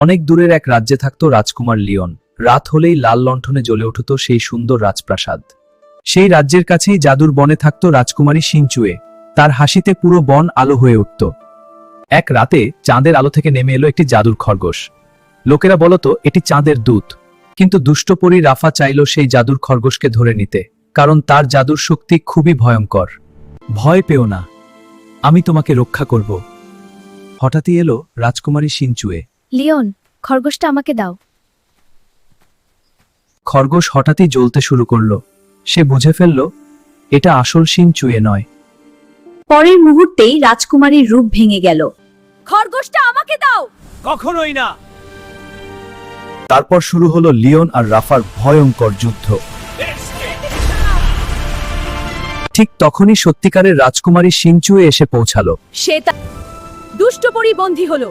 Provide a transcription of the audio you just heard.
অনেক দূরের এক রাজ্যে থাকত রাজকুমার লিওন। রাত হলেই লাল লণ্ঠনে জ্বলে উঠত সেই সুন্দর রাজপ্রাসাদ। সেই রাজ্যের কাছেই জাদুর বনে থাকত রাজকুমারী সিনচুয়ে। তার হাসিতে পুরো বন আলো হয়ে উঠত। এক রাতে চাঁদের আলো থেকে নেমে এলো একটি জাদুর খরগোশ। লোকেরা বলতো এটি চাঁদের দূত, কিন্তু দুষ্টপরী রাফা চাইল সেই জাদুর খরগোশকে ধরে নিতে, কারণ তার জাদুর শক্তি খুবই ভয়ঙ্কর। ভয় পেও না, আমি তোমাকে রক্ষা করব। হঠাৎই এলো রাজকুমারী সিনচুয়ে। লিওন, খরগোশটা আমাকে দাও। খরগোশ হঠাৎই জ্বলতে শুরু করলো। সে বুঝে ফেলল এটা আসল সিনচুয়ে নয়। পরের মুহূর্তেই রাজকুমারীর রূপ ভেঙে গেল। খরগোশটা আমাকে দাও। কখনোই না। তারপর শুরু হলো লিওন আর রাফার ভয়ঙ্কর যুদ্ধ। ঠিক তখনই সত্যিকারের রাজকুমারী সিনচুয়ে এসে পৌঁছালো। সে দুষ্টপরী বন্দী হলো।